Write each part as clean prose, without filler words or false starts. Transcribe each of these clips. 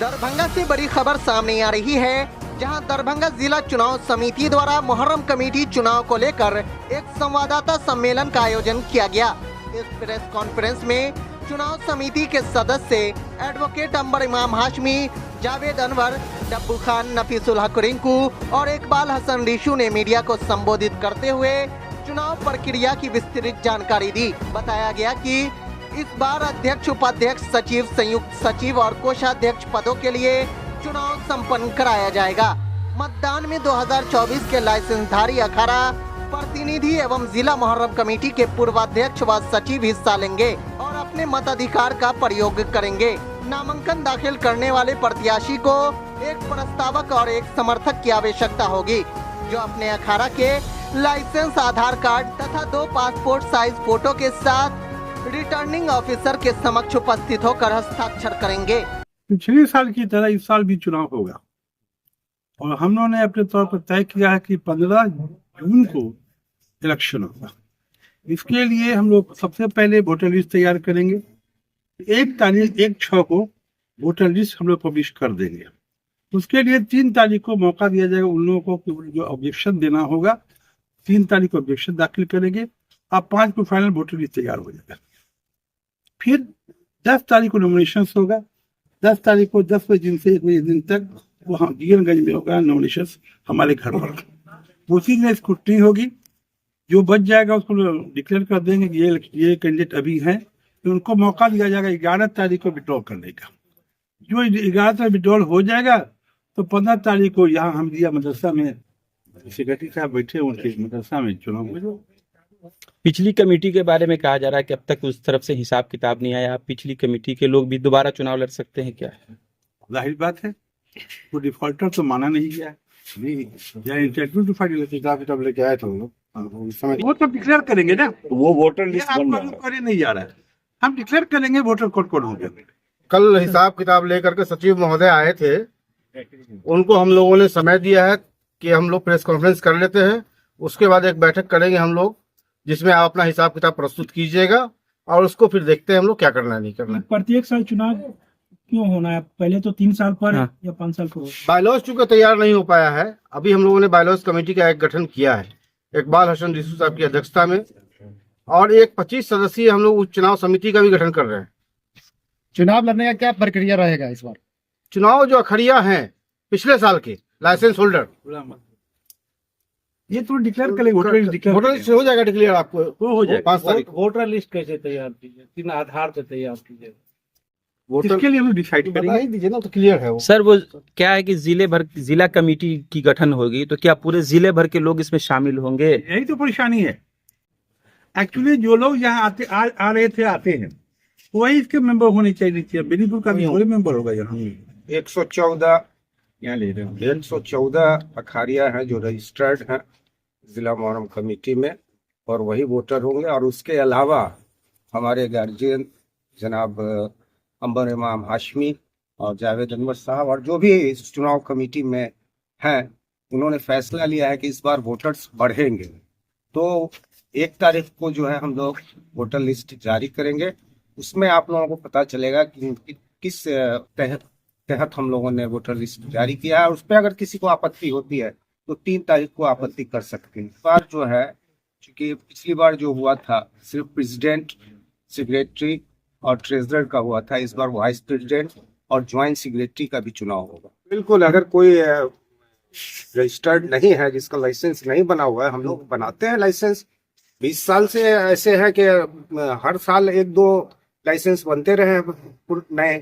दरभंगा से बड़ी खबर सामने आ रही है, जहां दरभंगा जिला चुनाव समिति द्वारा मुहर्रम कमेटी चुनाव को लेकर एक संवाददाता सम्मेलन का आयोजन किया गया। इस प्रेस कॉन्फ्रेंस में चुनाव समिति के सदस्य एडवोकेट अंबर इमाम हाशमी, जावेद अनवर, डब्बू खान, नफीसुल हक रिंकू और इकबाल हसन रिशु ने मीडिया को संबोधित करते हुए चुनाव प्रक्रिया की विस्तृत जानकारी दी। बताया गया कि इस बार अध्यक्ष, उपाध्यक्ष, सचिव, संयुक्त सचिव और कोषाध्यक्ष पदों के लिए चुनाव संपन्न कराया जाएगा। मतदान में 2024 के लाइसेंसधारी अखाड़ा प्रतिनिधि एवं जिला मुहर्रम कमेटी के पूर्वाध्यक्ष व सचिव हिस्सा लेंगे और अपने मताधिकार का प्रयोग करेंगे। नामांकन दाखिल करने वाले प्रत्याशी को एक प्रस्तावक और एक समर्थक की आवश्यकता होगी, जो अपने अखाड़ा के लाइसेंस, आधार कार्ड तथा 2 पासपोर्ट साइज फोटो के साथ रिटर्निंग ऑफिसर के समक्ष उपस्थित होकर हस्ताक्षर करेंगे। पिछले साल की तरह इस साल भी चुनाव होगा और हम लोगों ने अपने तौर पर तय किया है कि 15 जून को इलेक्शन होगा। इसके लिए हम लोग सबसे पहले वोटर लिस्ट तैयार करेंगे। 1/6 को वोटर लिस्ट हम लोग पब्लिश कर देंगे। उसके लिए 3 तारीख को मौका दिया जाएगा उन लोगों को जो ऑब्जेक्शन देना होगा। 3 तारीख को ऑब्जेक्शन दाखिल करेंगे। अब 5 को फाइनल वोटर लिस्ट तैयार हो जाएगा। फिर 10 तारीख को नॉमिनेशन होगा। 10 तारीख को 10 बजे से 1 बजे दिन तक वहाँ जीवनगंज में होगा नॉमिनेशन हमारे घर पर। उसी दिन स्क्रूटनी होगी। जो बच जाएगा उसको डिक्लेयर कर देंगे कि ये कैंडिडेट अभी हैं, तो उनको मौका दिया जाएगा 11 तारीख को विड्रॉल करने का। जो 11 तारीख विड्रॉल हो जाएगा तो 15 तारीख को यहाँ हम दिया मदरसा में सेक्रेटरी साहब बैठे, उनके मदरसा में चुनाव हो। पिछली कमेटी के बारे में कहा जा रहा है कि अब तक उस तरफ से हिसाब किताब नहीं आया। पिछली कमेटी के लोग भी दोबारा चुनाव लड़ सकते हैं क्या? जाहिर बात है, वो डिफॉल्टर तो माना नहीं गया है। हिसाब किताब लेके आए थे वो तो डिक्लेयर करेंगे ना। वो वोटर लिस्ट करे नहीं जा रहा है, हम डिक्लेयर करेंगे वोटर कोड कौन होंगे। कल हिसाब किताब लेकर के सचिव महोदय आए थे, उनको हम लोगों ने समय दिया है कि हम लोग प्रेस कॉन्फ्रेंस कर लेते हैं। उसके बाद एक बैठक करेंगे हम लोग, जिसमें आप अपना हिसाब किताब प्रस्तुत कीजिएगा और उसको फिर देखते हैं हम लोग क्या करना है नहीं करना है। प्रत्येक साल चुनाव क्यों होना है? पहले तो 3 साल पर या 5 साल पर। बायलॉज चूंकि तैयार नहीं हो पाया है, अभी हम लोगों ने बायलॉज कमेटी का एक गठन किया है इकबाल हसन रिशु साहब की अध्यक्षता में, और एक 25 सदस्यीय हम लोग उप चुनाव समिति का भी गठन कर रहे हैं। चुनाव लड़ने का क्या प्रक्रिया रहेगा इस बार? चुनाव जो अखड़िया हैं पिछले साल के लाइसेंस होल्डर, ये तो डिक्लेयर करेंगे। वोटर लिस्ट हो जाएगा डिक्लेयर, आपको हो जाएगा। 5 तारीख। वोटर लिस्ट कैसे तैयार कीजिए? 3 आधार पे तैयार कीजिए। इसके लिए हम डिसाइड करेंगे। बता दीजिए ना, तो क्लियर है वो। सर, वो क्या है कि जिला कमेटी की गठन होगी, तो क्या पूरे जिले भर के लोग इसमें शामिल होंगे? यही तो परेशानी है। एक्चुअली जो लोग यहाँ आ रहे थे आते हैं, वही इसके मेंबर होने चाहिए। बेनीपुर का भी थोड़े मेंबर होगा यहाँ। 114 यहाँ ले रहे हैं। 114 अखाड़िया हैं जो रजिस्टर्ड हैं जिला मुहर्रम कमेटी में, और वही वोटर होंगे। और उसके अलावा हमारे गार्जियन जनाब अंबर इमाम हाशमी और जावेद अनवर साहब और जो भी इस चुनाव कमेटी में हैं, उन्होंने फैसला लिया है कि इस बार वोटर्स बढ़ेंगे। तो 1 तारीख को जो है हम लोग वोटर लिस्ट जारी करेंगे। उसमें आप लोगों को पता चलेगा कि किस तहत हम लोगों ने वोटर लिस्ट जारी किया है। उस पर अगर किसी को आपत्ति होती है तो 3 तारीख को आपत्ति कर सकते हैं। इस बार जो है, चूंकि पिछली बार जो हुआ था सिर्फ प्रेसिडेंट, सेक्रेटरी और ट्रेजरर का हुआ था, इस बार वाइस प्रेसिडेंट और ज्वाइंट सेक्रेटरी का भी चुनाव होगा। बिल्कुल, अगर कोई रजिस्टर्ड नहीं है, जिसका लाइसेंस नहीं बना हुआ है, हम लोग बनाते हैं लाइसेंस। 20 साल से ऐसे है कि हर साल 1-2 लाइसेंस बनते रहे नए।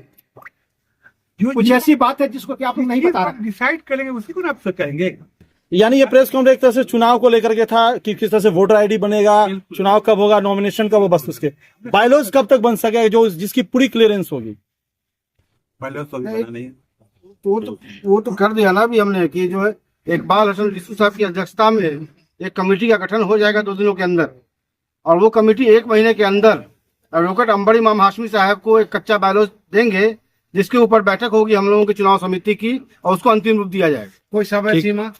कुछ ऐसी बात है जिसको कि आप लोग नहीं बता रहे? डिसाइड करेंगे, उसी को आप कहेंगे। यानी ये प्रेस कॉन्फ्रेंस एक तरह से चुनाव को लेकर के था कि किस तरह से वोटर आईडी बनेगा, चुनाव कब होगा, नॉमिनेशन कब होगा, बस उसके बायलॉज कब तक बन सकेगा जो जिसकी पूरी क्लियरेंस होगी। वो तो कर दिया ना अभी हमने कि जो है इकबाल हसन रिशु साहब की अध्यक्षता में एक कमेटी का गठन हो जाएगा 2 दिनों के अंदर, और वो कमेटी 1 महीने के अंदर एडवोकेट अंबर इमाम हाशमी साहब को एक कच्चा बायलॉज देंगे, जिसके ऊपर बैठक होगी हम लोगों की चुनाव समिति की, और उसको अंतिम रूप दिया जाएगा। कोई समय सीमा?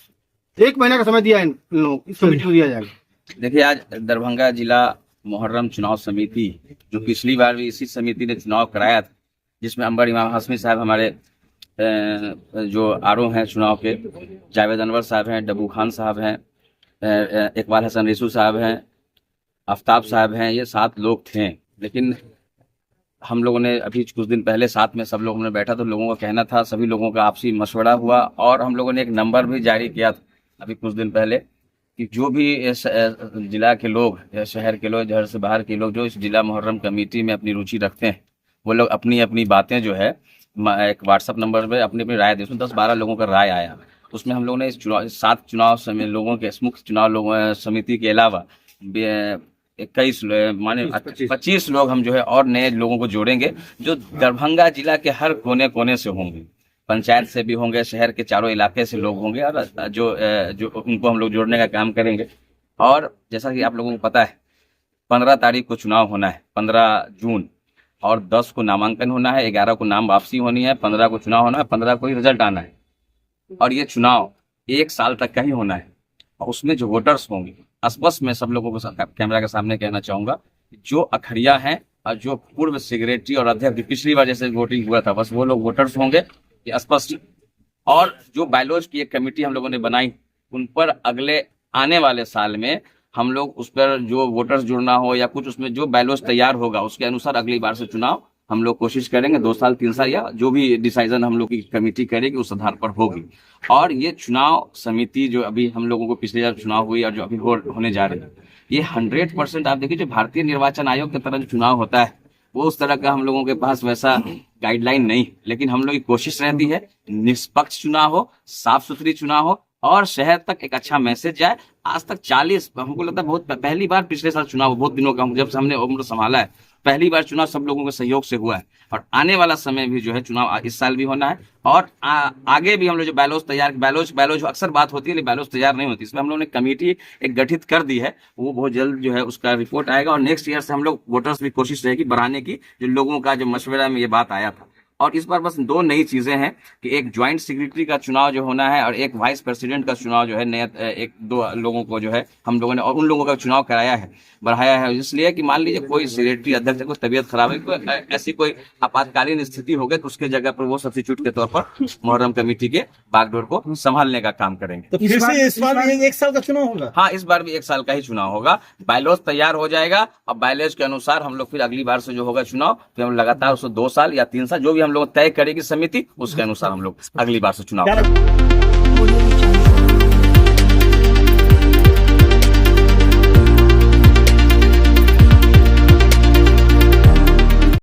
1 महीने का समय दिया इन लोगों इस कमेटी को दिया जाएगा। देखिए, आज दरभंगा जिला मुहर्रम चुनाव समिति, जो पिछली बार भी इसी समिति ने चुनाव कराया था, जिसमें अंबर इमाम हाशमी साहब हमारे जो आरओ हैं चुनाव के, जावेद अनवर साहब हैं, डब्बू खान साहब हैं, इकबाल हसन रिसू साहब हैं, आफ्ताब साहब हैं, ये 7 लोग थे। लेकिन हम लोगों ने अभी कुछ दिन पहले साथ में सब लोगों ने बैठा तो लोगों का कहना था, सभी लोगों का आपसी मशवरा हुआ और हम लोगों ने एक नंबर भी जारी किया अभी कुछ दिन पहले कि जो भी इस जिला के लोग या शहर के लोग, शहर से बाहर के लोग जो इस जिला मुहर्रम कमेटी में अपनी रुचि रखते हैं, वो लोग अपनी अपनी बातें जो है एक व्हाट्सअप नंबर पे अपनी अपनी राय दी। उसमें 10-12 लोगों का राय आया। उसमें हम लोगों ने इस 7 चुनाव लोगों के मुख्य चुनाव समिति के अलावा 21 माने 25 लोग हम जो है और नए लोगों को जोड़ेंगे जो दरभंगा जिला के हर कोने कोने से होंगे, पंचायत से भी होंगे, शहर के चारों इलाके से लोग होंगे और जो उनको हम लोग जोड़ने का काम करेंगे। और जैसा कि आप लोगों को पता है 15 तारीख को चुनाव होना है, 15 जून, और 10 को नामांकन होना है, 11 को नाम वापसी होनी है, 15 को चुनाव होना है, 15 को ही रिजल्ट आना है। और ये चुनाव 1 साल तक का ही होना है। और उसमें जो वोटर्स होंगे, स्पष्ट मैं सब लोगों को कैमरा के सामने कहना चाहूंगा, जो अखड़िया हैं और जो पूर्व सेक्रेटरी और अध्यक्ष पिछली बार जैसे वोटिंग हुआ था, बस वो लोग वोटर्स होंगे, ये स्पष्ट। और जो बायलॉज की एक कमेटी हम लोगों ने बनाई, उन पर अगले आने वाले साल में हम लोग उस पर जो वोटर्स जुड़ना हो या कुछ उसमें जो बायलॉज तैयार होगा उसके अनुसार अगली बार से चुनाव हम लोग कोशिश करेंगे 2 साल 3 साल या जो भी डिसीजन हम लोग की कमेटी करेगी उस आधार पर होगी। और ये चुनाव समिति जो अभी हम लोगों को पिछले बार चुनाव हुई और जो अभी होने जा रही है, ये 100% आप देखिए जो भारतीय निर्वाचन आयोग की तरह जो चुनाव होता है वो उस तरह का हम लोगों के पास वैसा गाइडलाइन नहीं, लेकिन हम लोग की कोशिश रहती है निष्पक्ष चुनाव हो, साफ सुथरी चुनाव हो और शहर तक एक अच्छा मैसेज जाए। आज तक 40 हमको लगता है बहुत पहली बार पिछले साल चुनाव बहुत दिनों का जब से हमने उम्र संभाला है, पहली बार चुनाव सब लोगों के सहयोग से हुआ है। और आने वाला समय भी जो है चुनाव इस साल भी होना है और आगे भी हम लोग जो बैलोज अक्सर बात होती है लेकिन बैलोज तैयार नहीं होती, इसमें हम लोगों ने कमेटी एक गठित कर दी है, वो बहुत जल्द जो है उसका रिपोर्ट आएगा और नेक्स्ट ईयर से हम लोग वोटर्स भी कोशिश रहेगी बढ़ाने की, जो लोगों का जो मशवरा में ये बात आया था। और इस बार बस 2 नई चीजें हैं कि एक ज्वाइंट सेक्रेटरी का चुनाव जो होना है और एक वाइस प्रेसिडेंट का चुनाव जो है नया 1-2 लोगों को जो है हम लोगों ने और उन लोगों का चुनाव कराया है, बढ़ाया है, इसलिए कि मान लीजिए कोई सेक्रेटरी अध्यक्ष को तबीयत खराब है, कोई ऐसी कोई आपातकालीन स्थिति हो गई तो उसके जगह पर वो सब्स्टिट्यूट के तौर पर मुहर्रम कमेटी के बागडोर को संभालने का काम करेंगे। तो फिर से इस बार भी 1 साल का चुनाव होगा? हाँ, इस बार भी 1 साल का ही चुनाव होगा। बायलॉज तैयार हो जाएगा और बायलॉज के अनुसार हम लोग फिर अगली बार से जो होगा चुनाव फिर हम लगातार उसको 2 साल या 3 साल जो भी हम लोग तय करेगी समिति उसके अनुसार हम लोग अगली बार से चुनाव